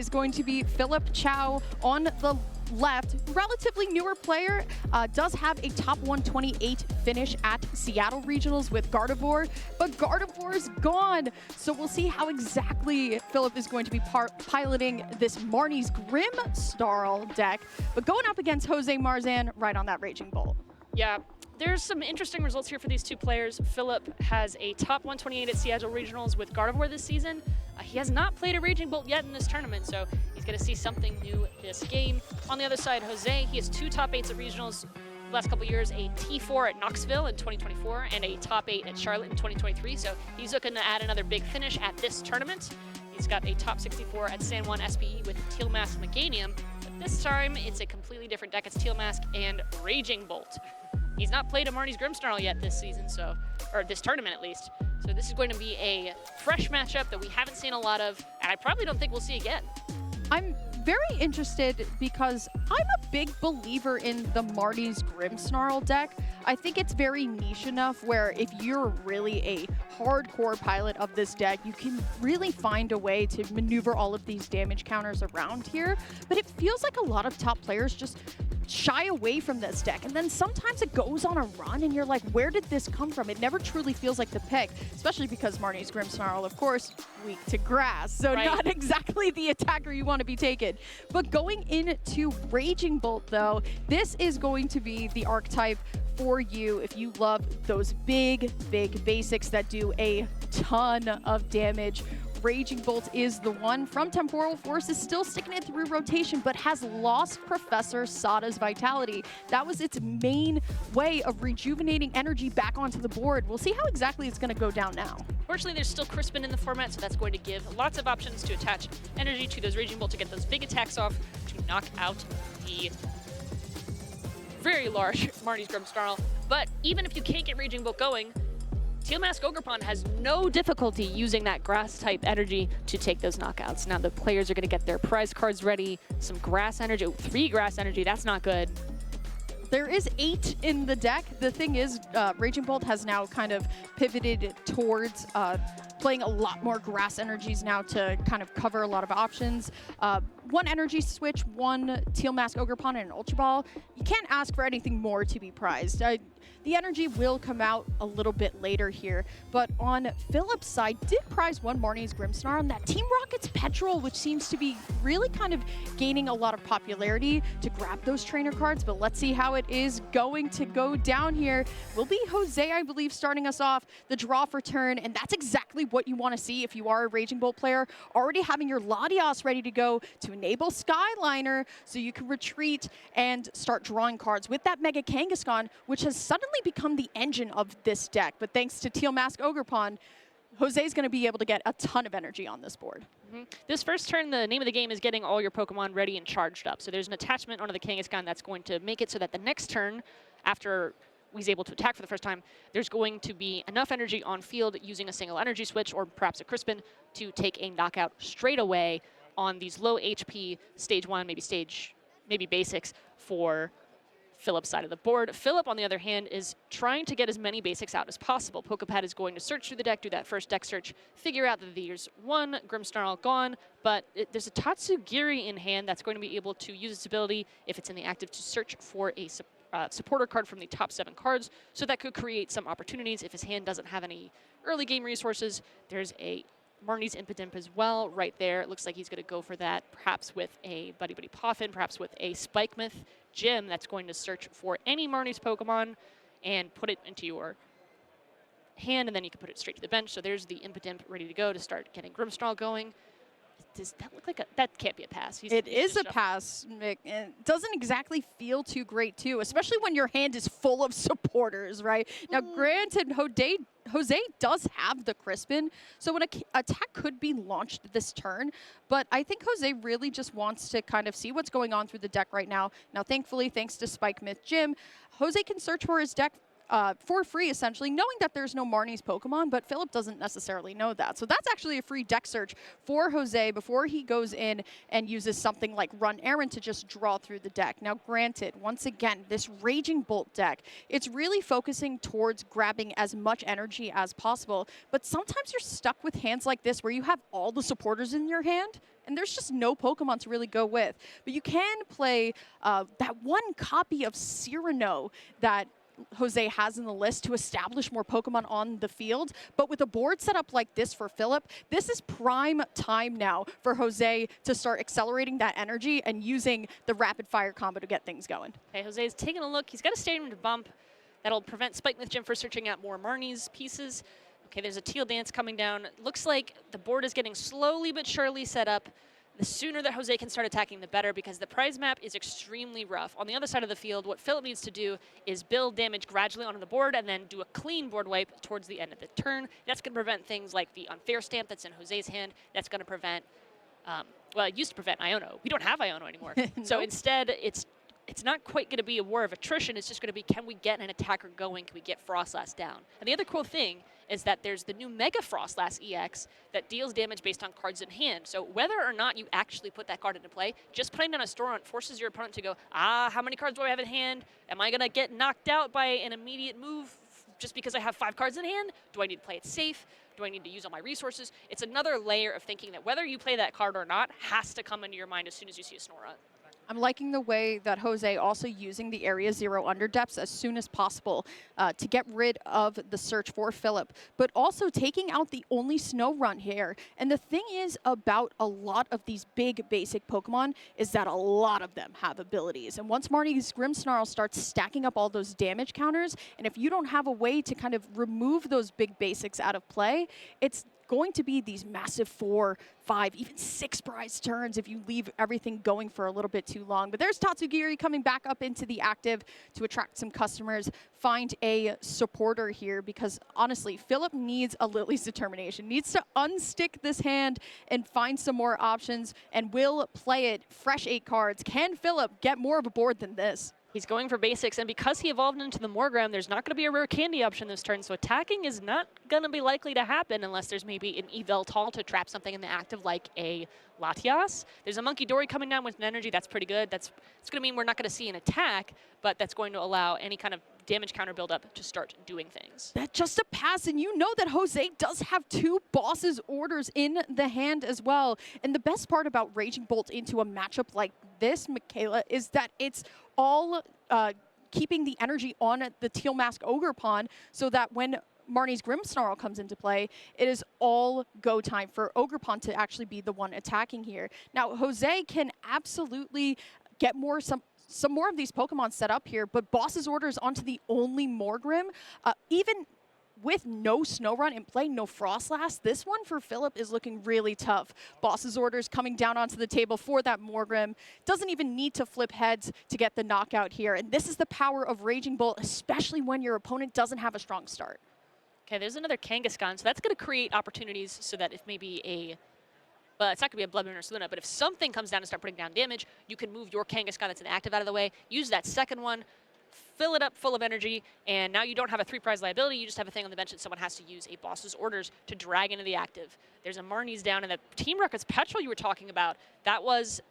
is going to be Phillip Chao on the left. Relatively newer player, does have a top 128 finish at Seattle Regionals with Gardevoir, but Gardevoir's gone. So we'll see how exactly Phillip is going to be piloting this Marnie's Grimmsnarl deck, but going up against Jose Marzan right on that Raging Bolt. Yeah. There's some interesting results here for these two players. Phillip has a top 128 at Seattle Regionals with Gardevoir this season. He has not played a Raging Bolt yet in this tournament, so he's going to see something new this game. On the other side, Jose, he has 2 top 8s at Regionals the last couple years, a T4 at Knoxville in 2024 and a top 8 at Charlotte in 2023, so he's looking to add another big finish at this tournament. He's got a top 64 at San Juan SPE with Teal Mask Meganium, but this time it's a completely different deck. It's Teal Mask and Raging Bolt. He's not played a Marnie's Grimmsnarl yet this season, or this tournament at least. So this is going to be a fresh matchup that we haven't seen a lot of, and I probably don't think we'll see again. I'm very interested because I'm a big believer in the Marnie's Grimmsnarl deck. I think it's very niche enough where if you're really a hardcore pilot of this deck, you can really find a way to maneuver all of these damage counters around here. But it feels like a lot of top players just shy away from this deck, and then sometimes it goes on a run and you're like, where did this come from? It never truly feels like the pick, especially because Marnie's Grimmsnarl, of course, weak to grass, so right. Not exactly the attacker you want to be taken. But going into Raging Bolt though, this is going to be the archetype for you if you love those big basics that do a ton of damage. Raging Bolt is the one from Temporal Force, is still sticking it through rotation, but has lost Professor Sada's vitality. That was its main way of rejuvenating energy back onto the board. We'll see how exactly it's going to go down now. Fortunately, there's still Crispin in the format, so that's going to give lots of options to attach energy to those Raging Bolt to get those big attacks off, to knock out the very large Marnie's Grimmsnarl. But even if you can't get Raging Bolt going, Teal Mask Ogerpon has no difficulty using that grass-type energy to take those knockouts. Now the players are going to get their prize cards ready, some grass energy, 3 grass energy, that's not good. There is 8 in the deck. The thing is, Raging Bolt has now kind of pivoted towards playing a lot more grass energies now to kind of cover a lot of options. 1 energy switch, 1 Teal Mask Ogerpon, and an Ultra Ball. You can't ask for anything more to be prized. The energy will come out a little bit later here, but on Phillip's side, did prize 1 Marnie's Grimmsnarl and that Team Rocket's Petrol, which seems to be really kind of gaining a lot of popularity to grab those trainer cards, but let's see how it is going to go down here. Will be Jose, I believe, starting us off the draw for turn, and that's exactly what you want to see if you are a Raging Bolt player, already having your Latios ready to go to enable Skyliner so you can retreat and start drawing cards with that Mega Kangaskhan, which has suddenly become the engine of this deck. But thanks to Teal Mask Ogerpon, Jose's going to be able to get a ton of energy on this board. This first turn, the name of the game is getting all your Pokemon ready and charged up. So there's an attachment onto the Kangaskhan that's going to make it so that the next turn, after he's able to attack for the first time, there's going to be enough energy on field using a single energy switch or perhaps a Crispin to take a knockout straight away on these low HP stage 1, maybe basics for Phillip's side of the board. Phillip, on the other hand, is trying to get as many basics out as possible. Pokepad is going to search through the deck, do that first deck search, figure out that there's 1 Grimmsnarl gone, but there's a Tatsugiri in hand that's going to be able to use its ability, if it's in the active, to search for a supporter card from the top 7 cards, so that could create some opportunities. If his hand doesn't have any early game resources, there's a Marnie's Impidimp as well right there. It looks like he's going to go for that, perhaps with a Buddy Buddy Poffin, perhaps with a Spikemouth Gym that's going to search for any Marnie's Pokemon and put it into your hand, and then you can put it straight to the bench. So there's the Impidimp ready to go to start getting Grimmsnarl going. Does that look like that can't be a pass? It is a pass, Mick. It doesn't exactly feel too great, too, especially when your hand is full of supporters, right? Now, granted, Jose does have the Crispin, so an attack could be launched this turn, but I think Jose really just wants to kind of see what's going on through the deck right now. Now, thankfully, thanks to Spikemouth Gym, Jose can search for his deck for free, essentially, knowing that there's no Marnie's Pokemon, but Phillip doesn't necessarily know that. So that's actually a free deck search for Jose before he goes in and uses something like Run Errand to just draw through the deck. Now, granted, once again, this Raging Bolt deck, it's really focusing towards grabbing as much energy as possible, but sometimes you're stuck with hands like this where you have all the supporters in your hand, and there's just no Pokemon to really go with. But you can play that one copy of Cyrano that Jose has in the list to establish more Pokemon on the field. But with a board set up like this for Phillip, this is prime time now for Jose to start accelerating that energy and using the rapid fire combo to get things going. Okay, Jose's taking a look. He's got a Stadium to bump. That'll prevent Spike Myth Gym from searching out more Marnie's pieces. Okay, there's a Teal Dance coming down. Looks like the board is getting slowly but surely set up. The sooner that Jose can start attacking, the better, because the prize map is extremely rough. On the other side of the field, what Phillip needs to do is build damage gradually onto the board and then do a clean board wipe towards the end of the turn. That's going to prevent things like the Unfair Stamp that's in Jose's hand. That's going to prevent, well, it used to prevent Iono. We don't have Iono anymore. Nope. So instead, it's not quite going to be a war of attrition. It's just going to be, can we get an attacker going? Can we get Frostlass down? And the other cool thing is that there's the new Mega Frostlass EX that deals damage based on cards in hand. So whether or not you actually put that card into play, just putting down a Storant forces your opponent to go, how many cards do I have in hand? Am I going to get knocked out by an immediate move just because I have 5 cards in hand? Do I need to play it safe? Do I need to use all my resources? It's another layer of thinking that whether you play that card or not has to come into your mind as soon as you see a Snorunt. I'm liking the way that Jose also using the Area 0 underdepths as soon as possible to get rid of the search for Phillip, but also taking out the only Snorunt here. And the thing is about a lot of these big basic Pokemon is that a lot of them have abilities. And once Marnie's Grimmsnarl starts stacking up all those damage counters, and if you don't have a way to kind of remove those big basics out of play, it's going to be these massive 4, 5, even 6 prize turns if you leave everything going for a little bit too long. But there's Tatsugiri coming back up into the active to attract some customers, find a supporter here, because honestly, Phillip needs a Lily's Determination, needs to unstick this hand and find some more options, and will play it. Fresh 8 cards. Can Phillip get more of a board than this? He's going for basics, and because he evolved into the Morgram, there's not going to be a rare candy option this turn, so attacking is not going to be likely to happen unless there's maybe an Yveltal to trap something in the active like a Latias. There's a Monkey Dory coming down with an energy. That's pretty good. It's going to mean we're not going to see an attack, but that's going to allow any kind of damage counter buildup to start doing things. That's just a pass, and you know that Jose does have 2 Boss's Orders in the hand as well. And the best part about Raging Bolt into a matchup like this, Michaela, is that it's all keeping the energy on the Teal Mask Ogerpon, so that when Marnie's Grimmsnarl comes into play, it is all go time for Ogerpon to actually be the one attacking here. Now, Jose can absolutely get some more of these Pokemon set up here, but Boss's Orders onto the only Morgrim, even with no Snorunt in play, no Frostlass, this one for Phillip is looking really tough. Boss's Orders coming down onto the table for that Morgrim. Doesn't even need to flip heads to get the knockout here. And this is the power of Raging Bolt, especially when your opponent doesn't have a strong start. Okay, there's another Kangaskhan, so that's going to create opportunities so that if maybe well, it's not going to be a Bloodmoon or Saluna, but if something comes down and start putting down damage, you can move your Kangaskhan that's inactive out of the way, use that second one, fill it up full of energy, and now you don't have a 3 prize liability, you just have a thing on the bench that someone has to use a Boss's Orders to drag into the active. There's a Marnie's down, and the Team Rocket's Petrol you were talking about, that wasn't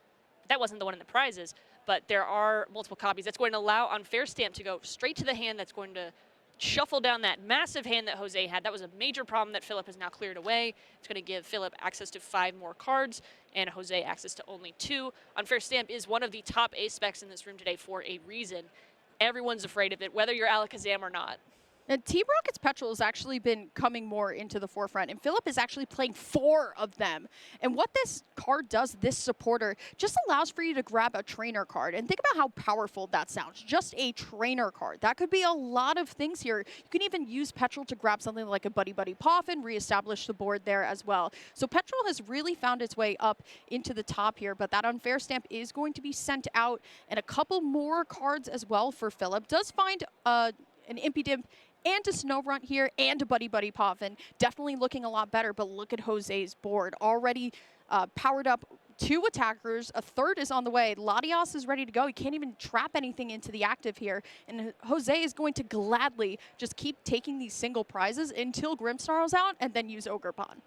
the one in the prizes, but there are multiple copies. That's going to allow Unfair Stamp to go straight to the hand. That's going to shuffle down that massive hand that Jose had. That was a major problem that Phillip has now cleared away. It's going to give Phillip access to 5 more cards and Jose access to only 2. Unfair Stamp is one of the top ace specs in this room today for a reason. Everyone's afraid of it, whether you're Alakazam or not. And Team Rocket's Petrol has actually been coming more into the forefront, and Phillip is actually playing 4 of them. And what this card does, this supporter, just allows for you to grab a trainer card. And think about how powerful that sounds. Just a trainer card. That could be a lot of things here. You can even use Petrol to grab something like a Buddy Buddy Poffin, reestablish the board there as well. So Petrol has really found its way up into the top here, but that Unfair Stamp is going to be sent out, and a couple more cards as well for Phillip. Does find an Impidimp and a Snorunt here, and a Buddy Buddy Poffin. Definitely looking a lot better, but look at Jose's board. Already powered up 2 attackers, a third is on the way. Latias is ready to go. He can't even trap anything into the active here. And Jose is going to gladly just keep taking these single prizes until Grimmsnarl's out and then use Ogre Pawn.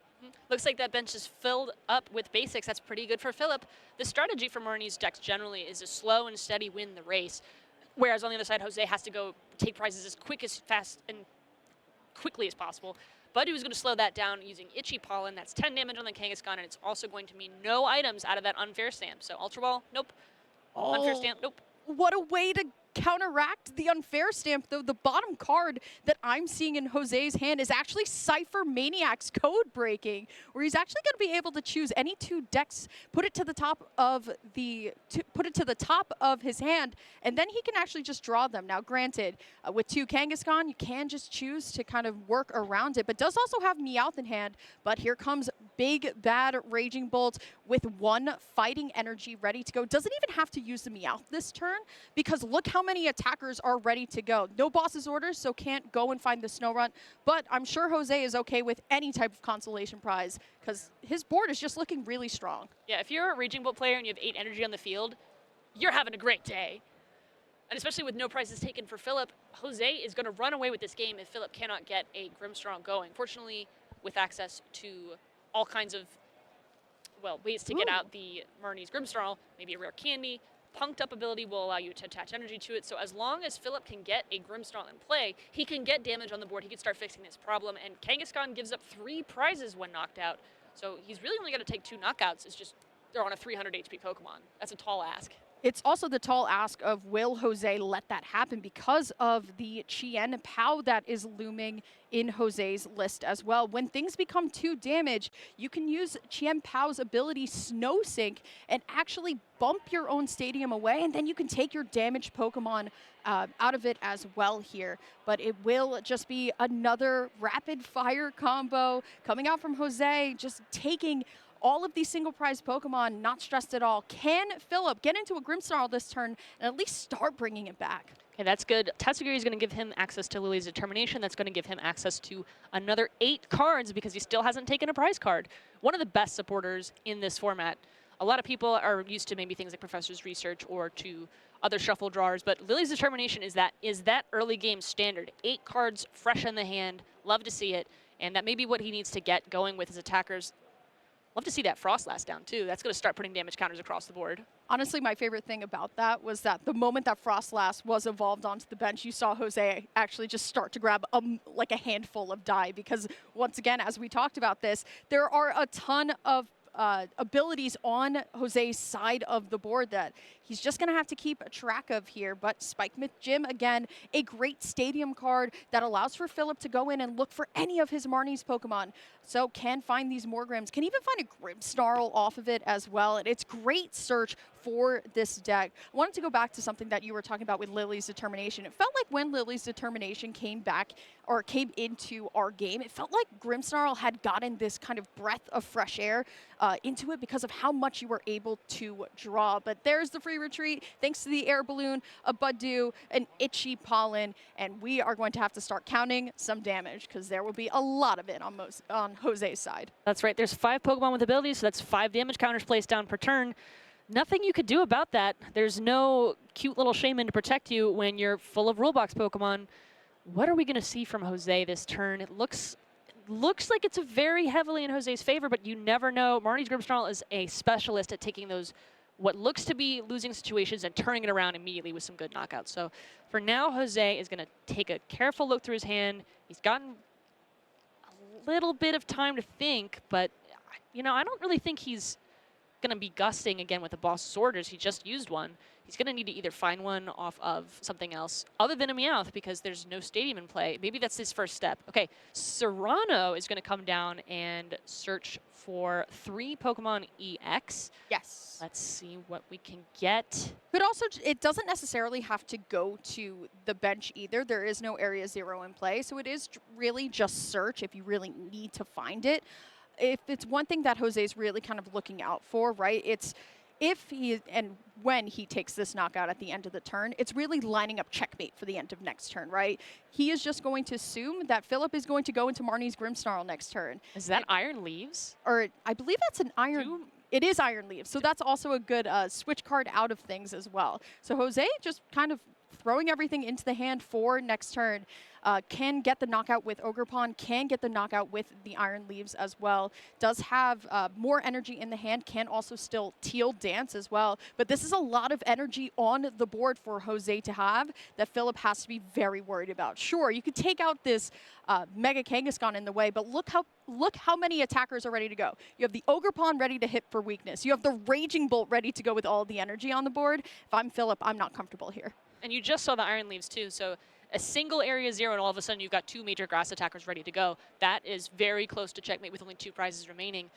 Looks like that bench is filled up with basics. That's pretty good for Phillip. The strategy for Marnie's decks generally is to slow and steady win the race. Whereas on the other side, Jose has to go take prizes as quick, as fast, and quickly as possible. But he was going to slow that down using Itchy Pollen. That's 10 damage on the Kangaskhan, and it's also going to mean no items out of that Unfair Stamp. So Ultra Ball, nope. Oh, Unfair Stamp, nope. What a way to counteract the Unfair Stamp, though. The bottom card that I'm seeing in Jose's hand is actually Cypher Maniac's Code Breaking, where he's actually going to be able to choose any 2 decks, put it to the top of his hand, and then he can actually just draw them. Now, granted, with 2 Kangaskhan, you can just choose to kind of work around it, but does also have Meowth in hand. But here comes Big Bad Raging Bolt with 1 Fighting Energy ready to go. Doesn't even have to use the Meowth this turn, because look how many attackers are ready to go. No boss's orders, so can't go and find the Snow Run. But I'm sure Jose is okay with any type of consolation prize, because his board is just looking really strong. Yeah, if you're a Raging Bolt player and you have 8 energy on the field, you're having a great day. And especially with no prizes taken for Phillip, Jose is going to run away with this game if Phillip cannot get a Grimmsnarl going. Fortunately, with access to all kinds of, well, ways to get out the Marnie's Grimmsnarl, maybe a rare candy, Punked Up ability will allow you to attach energy to it. So as long as Phillip can get a Grimmsnarl in play, he can get damage on the board. He can start fixing this problem. And Kangaskhan gives up 3 prizes when knocked out. So he's really only got to take 2 knockouts. It's just they're on a 300 HP Pokemon. That's a tall ask. It's also the tall ask of, will Jose let that happen, because of the Chien Pao that is looming in Jose's list as well. When things become 2 damage, you can use Chien Pao's ability Snow Sink and actually bump your own stadium away, and then you can take your damaged Pokemon out of it as well here. But it will just be another rapid fire combo coming out from Jose, just taking all of these single prize Pokemon, not stressed at all. Can Phillip get into a Grimmsnarl this turn and at least start bringing it back? Okay, that's good. Tatsugiri is going to give him access to Lily's Determination. That's going to give him access to another 8 cards because he still hasn't taken a prize card. One of the best supporters in this format. A lot of people are used to maybe things like Professor's Research or to other shuffle drawers, but Lily's Determination is that early game standard. 8 cards fresh in the hand. Love to see it. And that may be what he needs to get going with his attackers. Love to see that Frostlass down, too. That's going to start putting damage counters across the board. Honestly, my favorite thing about that was that the moment that Frostlass was evolved onto the bench, you saw Jose actually just start to grab like a handful of die, because once again, as we talked about this, there are a ton of abilities on Jose's side of the board that he's just going to have to keep track of here. But Spike Myth Gym, again, a great stadium card that allows for Phillip to go in and look for any of his Marnie's Pokemon. So can find these Morgrims, can even find a Grimmsnarl off of it as well. And it's great search for this deck. I wanted to go back to something that you were talking about with Lily's Determination. It felt like when Lily's Determination came back, or came into our game, it felt like Grimmsnarl had gotten this kind of breath of fresh air into it because of how much you were able to draw. But there's the free retreat, thanks to the air balloon, a Budew, an Itchy Pollen, and we are going to have to start counting some damage because there will be a lot of it on Jose's side. That's right. There's 5 Pokemon with abilities, so that's 5 damage counters placed down per turn. Nothing you could do about that. There's no cute little shaman to protect you when you're full of Rulebox Pokemon. What are we going to see from Jose this turn? It looks like it's very heavily in Jose's favor, but you never know. Marnie's Grimmsnarl is a specialist at taking those what looks to be losing situations and turning it around immediately with some good knockouts. So for now, Jose is going to take a careful look through his hand. He's gotten a little bit of time to think, but you know, I don't really think he's going to be gusting again with the boss's orders. He just used one. He's going to need to either find one off of something else other than a Meowth because there's no stadium in play. Maybe that's his first step. Okay, Serrano is going to come down and search for 3 Pokemon EX. Yes. Let's see what we can get. But also, it doesn't necessarily have to go to the bench either. There is no Area 0 in play, so it is really just search if you really need to find it. If it's one thing that Jose is really kind of looking out for, right, it's if he and when he takes this knockout at the end of the turn, it's really lining up checkmate for the end of next turn, right? He is just going to assume that Phillip is going to go into Marnie's Grimmsnarl next turn. Is that Iron Leaves? Or I believe that's an Iron... it is Iron Leaves, so that's also a good switch card out of things as well. So Jose just kind of throwing everything into the hand for next turn. Can get the knockout with Ogre Pawn, can get the knockout with the Iron Leaves as well. Does have more energy in the hand, can also still Teal Dance as well. But this is a lot of energy on the board for Jose to have that Phillip has to be very worried about. Sure, you could take out this Mega Kangaskhan in the way, but look how many attackers are ready to go. You have the Ogre Pawn ready to hit for weakness. You have the Raging Bolt ready to go with all the energy on the board. If I'm Phillip, I'm not comfortable here. And you just saw the Iron Leaves too, so a single area 0 and all of a sudden you've got 2 major grass attackers ready to go. That is very close to checkmate with only 2 prizes remaining.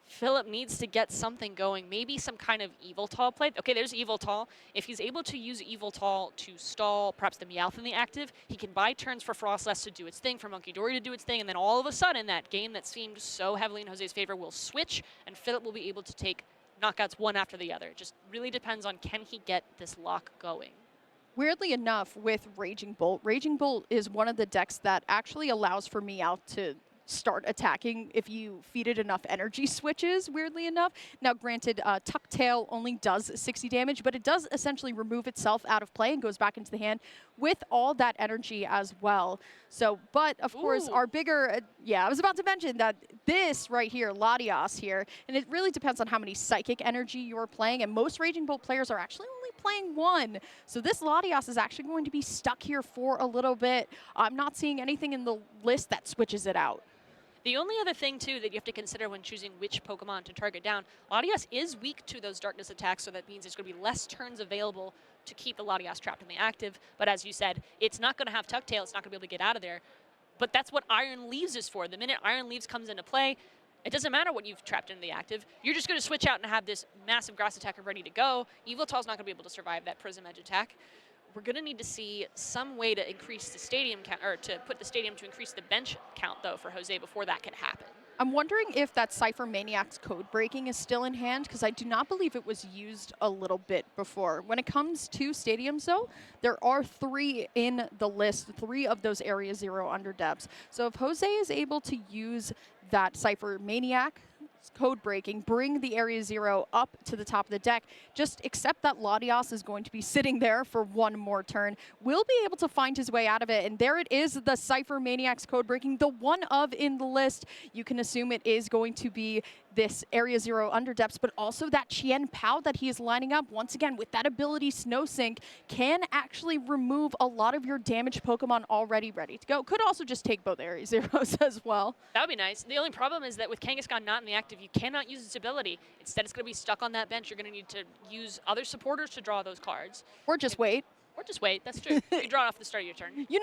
Phillip needs to get something going, maybe some kind of Evil Tall play. Okay, there's Evil Tall. If he's able to use Evil Tall to stall perhaps the Meowth in the active, he can buy turns for Frostlass to do its thing, for Monkey Dory to do its thing, and then all of a sudden that game that seemed so heavily in Jose's favor will switch, and Phillip will be able to take knockouts one after the other. It just really depends on can he get this lock going. Weirdly enough, with Raging Bolt is one of the decks that actually allows for Meowth to start attacking if you feed it enough energy switches, weirdly enough. Now, granted, Tuck Tail only does 60 damage, but it does essentially remove itself out of play and goes back into the hand with all that energy as well. So, but of course, our bigger, I was about to mention that this right here, Latias here, and it really depends on how many Psychic energy you're playing, and most Raging Bolt players are actually only playing 1. So this Latias is actually going to be stuck here for a little bit. I'm not seeing anything in the list that switches it out. The only other thing, too, that you have to consider when choosing which Pokemon to target down, Latias is weak to those Darkness attacks, so that means there's going to be less turns available to keep the Latias trapped in the active. But as you said, it's not going to have Tuck Tail, it's not going to be able to get out of there. But that's what Iron Leaves is for. The minute Iron Leaves comes into play, it doesn't matter what you've trapped in the active. You're just going to switch out and have this massive grass attacker ready to go. Evil Tall's not going to be able to survive that Prism Edge attack. We're going to need to see some way to increase the stadium count, or to put the stadium to increase the bench count, though, for Jose before that can happen. I'm wondering if that Cypher Maniac's code breaking is still in hand, because I do not believe it was used a little bit before. When it comes to stadiums, though, there are 3 in the list, 3 of those Area 0 underdepths. So if Jose is able to use that Cypher Maniac code breaking, bring the Area 0 up to the top of the deck, just accept that Latias is going to be sitting there for 1 more turn, will be able to find his way out of it. And there it is, the Cypher Maniac's code breaking, the one of in the list. You can assume it is going to be this Area 0 underdepths, but also that Chien Pao that he is lining up, once again, with that ability Snow Sink, can actually remove a lot of your damaged Pokemon already ready to go. Could also just take both Area 0s as well. That would be nice. The only problem is that with Kangaskhan not in the active, you cannot use its ability. Instead, it's going to be stuck on that bench. You're going to need to use other supporters to draw those cards. Or just wait. Or just wait. That's true. You draw it off at the start of your turn. You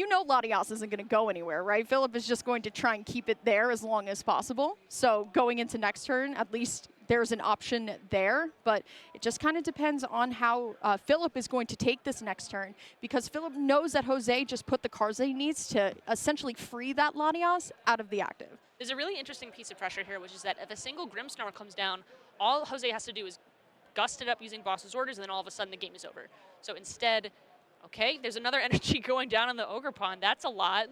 know Latias isn't going to go anywhere, right? Phillip is just going to try and keep it there as long as possible. So going into next turn, at least there's an option there. But it just kind of depends on how Phillip is going to take this next turn, because Phillip knows that Jose just put the cards that he needs to essentially free that Latias out of the active. There's a really interesting piece of pressure here, which is that if a single Grimmsnarl comes down, all Jose has to do is gust it up using Boss's orders, and then all of a sudden the game is over. So instead, okay, there's another energy going down on the Ogre Pawn. That's a lot.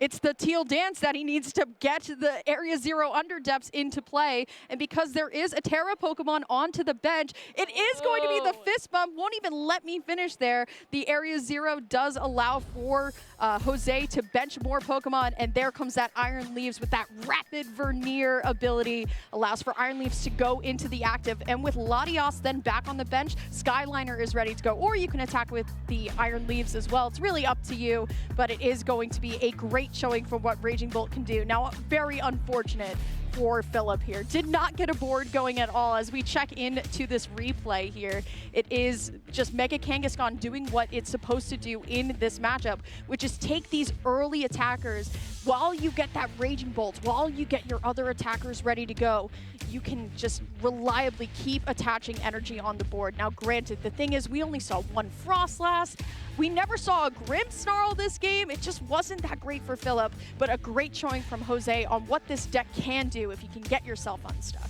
It's the Teal Dance that he needs to get the Area 0 underdepths into play. And because there is a Terra Pokemon onto the bench, it is going to be the Fist Bump. Won't even let me finish there. The Area 0 does allow for Jose to bench more Pokemon. And there comes that Iron Leaves with that Rapid Vernier ability. Allows for Iron Leaves to go into the active. And with Latias then back on the bench, Skyliner is ready to go. Or you can attack with the Iron Leaves as well. It's really up to you. But it is going to be a great showing for what Raging Bolt can do. Now, very unfortunate for Phillip here. Did not get a board going at all. As we check into this replay here, it is just Mega Kangaskhan doing what it's supposed to do in this matchup, which is take these early attackers while you get that Raging Bolt, while you get your other attackers ready to go. You can just reliably keep attaching energy on the board. Now, granted, the thing is, we only saw 1 Frostlass. We never saw a Grimmsnarl this game. It just wasn't that great for Phillip, but a great showing from Jose on what this deck can do if you can get yourself unstuck.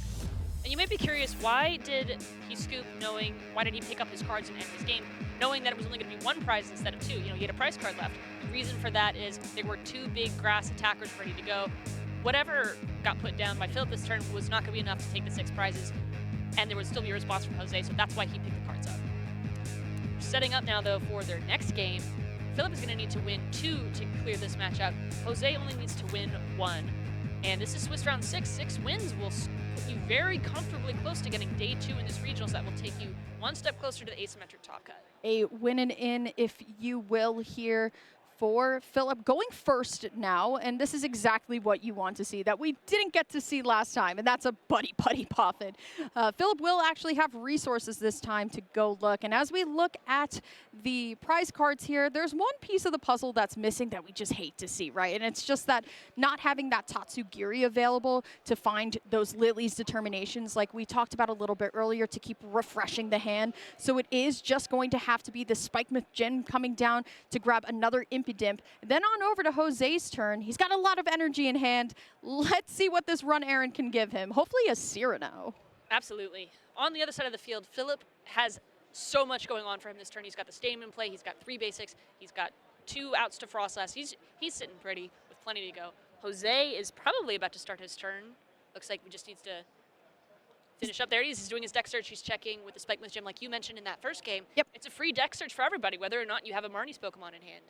And you might be curious, why did he scoop why did he pick up his cards and end his game, knowing that it was only going to be 1 prize instead of 2? You know, he had a prize card left. The reason for that is there were 2 big grass attackers ready to go. Whatever got put down by Phillip this turn was not going to be enough to take the 6 prizes. and there would still be a response from Jose, so that's why he picked the cards up. Setting up now, though, for their next game, Phillip is going to need to win 2 to clear this match out. Jose only needs to win 1. And this is Swiss round 6. 6 wins will put you very comfortably close to getting day 2 in this regionals. That will take you one step closer to the asymmetric top cut. A win and in, if you will, here for Phillip, going first now, and this is exactly what you want to see that we didn't get to see last time, and that's a buddy poffin. Phillip will actually have resources this time to go look, and as we look at the prize cards here, there's one piece of the puzzle that's missing that we just hate to see, right? And it's just that not having that Tatsugiri available to find those Lily's determinations like we talked about a little bit earlier to keep refreshing the hand. So it is just going to have to be the Spike Myth Jin coming down to grab another Impidimp. Then on over to Jose's turn. He's got a lot of energy in hand. Let's see what this run errand can give him. Hopefully a Cyrano. Absolutely. On the other side of the field, Phillip has so much going on for him this turn. He's got the Stame in play. He's got 3 basics. He's got 2 outs to Frostlass. He's sitting pretty with plenty to go. Jose is probably about to start his turn. Looks like he just needs to finish up. There he is. He's doing his deck search. He's checking with the Spike Myth Gym like you mentioned in that first game. Yep. It's a free deck search for everybody, whether or not you have a Marnie's Pokemon in hand.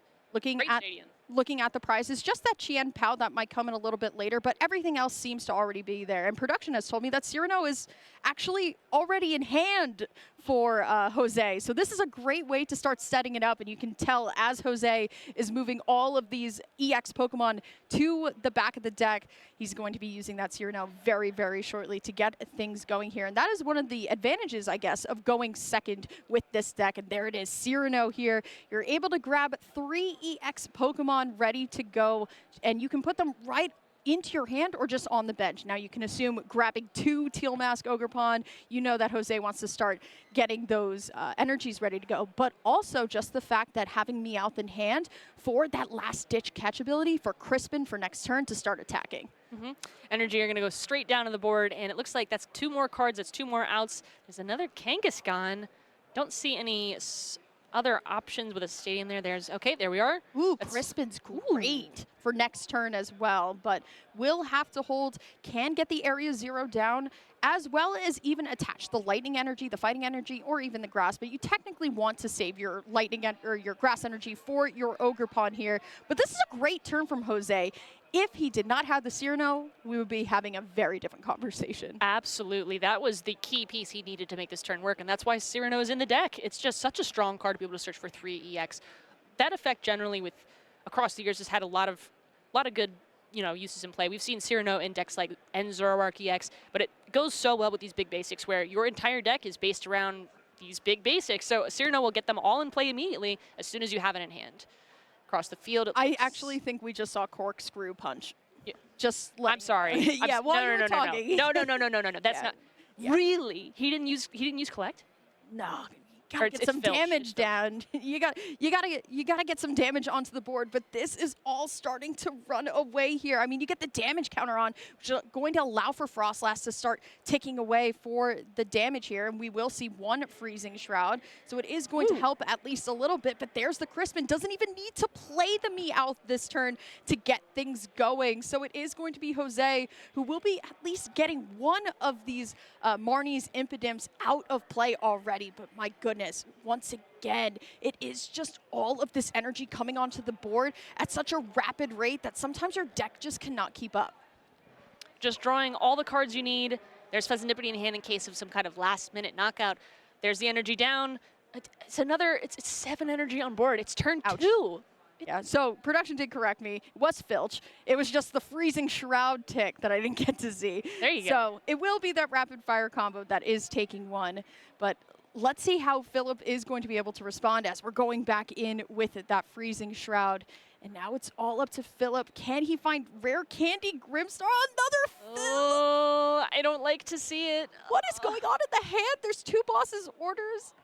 Looking at the prizes, just that Chien Pao that might come in a little bit later, but everything else seems to already be there. And production has told me that Cyrano is actually already in hand for Jose. So this is a great way to start setting it up, and you can tell as Jose is moving all of these EX Pokemon to the back of the deck, he's going to be using that Cyrano very, very shortly to get things going here. And that is one of the advantages, I guess, of going second with this deck. And there it is, Cyrano here. You're able to grab 3 EX Pokemon ready to go, and you can put them right into your hand or just on the bench. Now you can assume grabbing 2 Teal Mask Ogerpon, you know that Jose wants to start getting those energies ready to go, but also just the fact that having Meowth in hand for that last ditch catch ability for Crispin for next turn to start attacking. Energy are going to go straight down to the board, and it looks like that's 2 more cards, that's 2 more outs. There's another Kangaskhan. Don't see any other options with a stadium there. Okay, there we are. Ooh, Crispin's great for next turn as well, but will have to hold, can get the area 0 down, as well as even attach the lightning energy, the fighting energy, or even the grass. But you technically want to save your lightning or your grass energy for your Ogerpon here. But this is a great turn from Jose. If he did not have the Cyrano, we would be having a very different conversation. Absolutely. That was the key piece he needed to make this turn work, and that's why Cyrano is in the deck. It's just such a strong card to be able to search for 3 EX. That effect generally across the years has had a lot of good uses in play. We've seen Cyrano in decks like Zoroark EX, but it goes so well with these big basics where your entire deck is based around these big basics. So Cyrano will get them all in play immediately as soon as you have it in hand. Across the field, I actually think we just saw Corkscrew Punch. Yeah. I'm sorry. Yeah, while you were talking. No. That's not. Yeah. Really? He didn't use collect? No. Gotta get some damage down. you gotta get some damage onto the board, but this is all starting to run away here. I mean, you get the damage counter on, which is going to allow for Frostlass to start ticking away for the damage here, and we will see 1 Freezing Shroud. So it is going to help at least a little bit, but there's the Crispin. Doesn't even need to play the Meowth this turn to get things going. So it is going to be Jose who will be at least getting one of these Marnie's Impidimps out of play already, but my goodness, once again, it is just all of this energy coming onto the board at such a rapid rate that sometimes your deck just cannot keep up. Just drawing all the cards you need. There's Pheasantipity in hand in case of some kind of last-minute knockout. There's the energy down. It's 7 energy on board. It's turn 2. Yeah, so production did correct me. It was Filch. It was just the Freezing Shroud tick that I didn't get to see. There you go. So it will be that rapid-fire combo that is taking 1, but let's see how Phillip is going to be able to respond as we're going back in with that Freezing Shroud. And now it's all up to Phillip. Can he find Rare Candy Grimstar? Another Phillip! Oh, I don't like to see it. What is going on in the hand? There's 2 bosses' orders.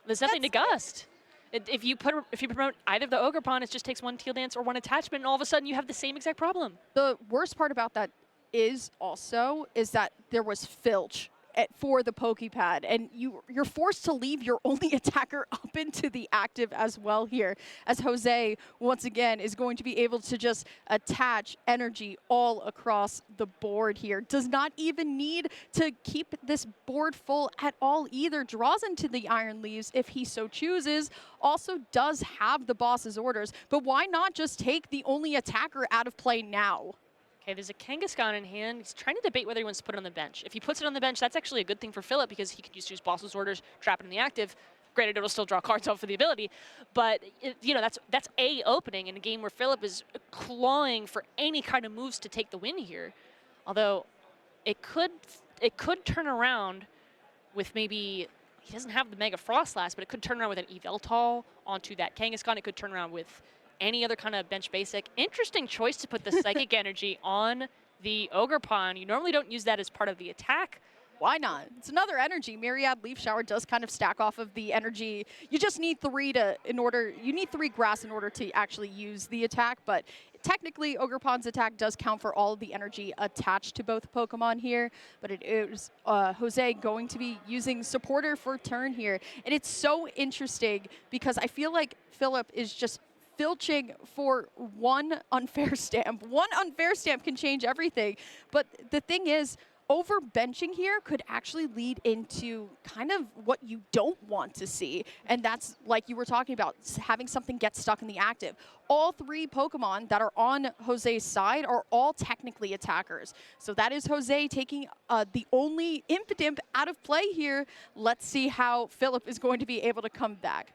There's nothing to gust. If you promote either of the Ogerpon, it just takes 1 Teal Dance or 1 attachment, and all of a sudden you have the same exact problem. The worst part about that is that there was Filch for the Pokepad, and you're forced to leave your only attacker up into the active as well here, as Jose once again is going to be able to just attach energy all across the board here. Does not even need to keep this board full at all either. Draws into the Iron Leaves if he so chooses. Also does have the boss's orders, but why not just take the only attacker out of play now? Okay, there's a Kangaskhan in hand. He's trying to debate whether he wants to put it on the bench. If he puts it on the bench, that's actually a good thing for Phillip because he can use his boss's orders, trap it in the active. Granted, it'll still draw cards out for the ability, but you know that's a opening in a game where Phillip is clawing for any kind of moves to take the win here. Although it could turn around with maybe he doesn't have the Mega Frostlass, but it could turn around with an Yveltal onto that Kangaskhan. It could turn around with any other kind of bench basic. Interesting choice to put the Psychic Energy on the Ogre Pawn. You normally don't use that as part of the attack. Why not? It's another energy. Myriad Leaf Shower does kind of stack off of the energy. You just need you need 3 grass in order to actually use the attack, but technically Ogre Pawn's attack does count for all of the energy attached to both Pokemon here, but it is Jose going to be using Supporter for turn here. And it's so interesting because I feel like Phillip is just filching for one unfair stamp. One unfair stamp can change everything. But the thing is, over-benching here could actually lead into kind of what you don't want to see. And that's, like you were talking about, having something get stuck in the active. All 3 Pokemon that are on Jose's side are all technically attackers. So that is Jose taking the only Impidimp out of play here. Let's see how Phillip is going to be able to come back.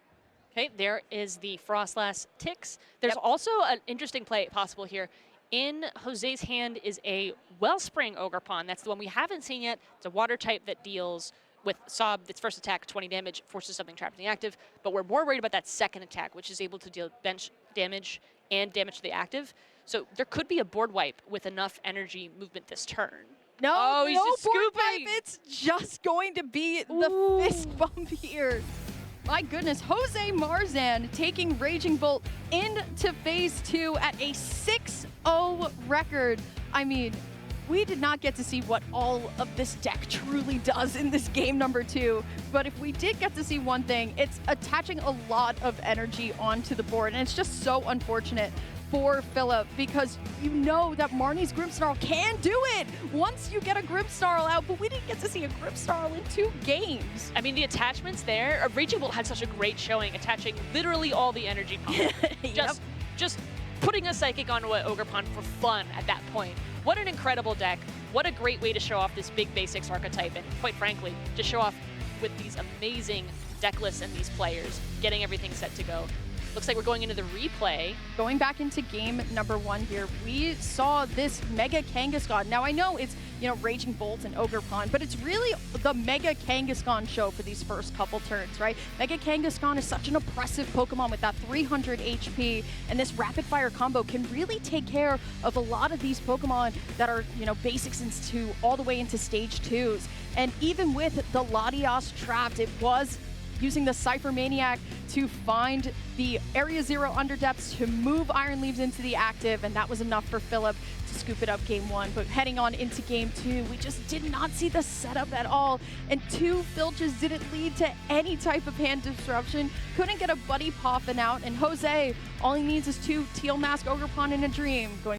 Okay, there is the Frostlass Ticks. There's also an interesting play possible here. In Jose's hand is a Wellspring Ogre Pawn. That's the one we haven't seen yet. It's a water type that deals with Sob, its first attack, 20 damage, forces something trapped in the active. But we're more worried about that second attack, which is able to deal bench damage and damage to the active. So there could be a board wipe with enough energy movement this turn. No, he's no just board scooping. wipe. It's just going to be the fist bump here. My goodness, Jose Marzan taking Raging Bolt into phase 2 at a 6-0 record. I mean, we did not get to see what all of this deck truly does in this game number 2. But if we did get to see one thing, it's attaching a lot of energy onto the board. And it's just so unfortunate for Phillip because you know that Marnie's Grimmsnarl can do it once you get a Grimmsnarl out, but we didn't get to see a Grimmsnarl in 2 games. I mean, the attachments there, Raging Bolt had such a great showing, attaching literally all the energy. Just putting a Psychic onto an Ogre Pawn for fun at that point. What an incredible deck. What a great way to show off this big basics archetype, and quite frankly, to show off with these amazing deck lists and these players, getting everything set to go. Looks like we're going into the replay. Going back into game number 1 here, we saw this Mega Kangaskhan. Now I know it's, you know, Raging Bolt and Ogre Pawn, but it's really the Mega Kangaskhan show for these first couple turns, right? Mega Kangaskhan is such an oppressive Pokemon with that 300 HP, and this rapid fire combo can really take care of a lot of these Pokemon that are, you know, basics into all the way into stage 2s. And even with the Latias trapped, it was using the Cypher Maniac to find the Area 0 underdepths to move Iron Leaves into the active, and that was enough for Phillip to scoop it up game 1. But heading on into game 2, we just did not see the setup at all, and 2 filches didn't lead to any type of hand disruption. Couldn't get a Buddy Poffin out, and Jose, all he needs is 2 Teal Mask Ogre Pawn in a Dream. Going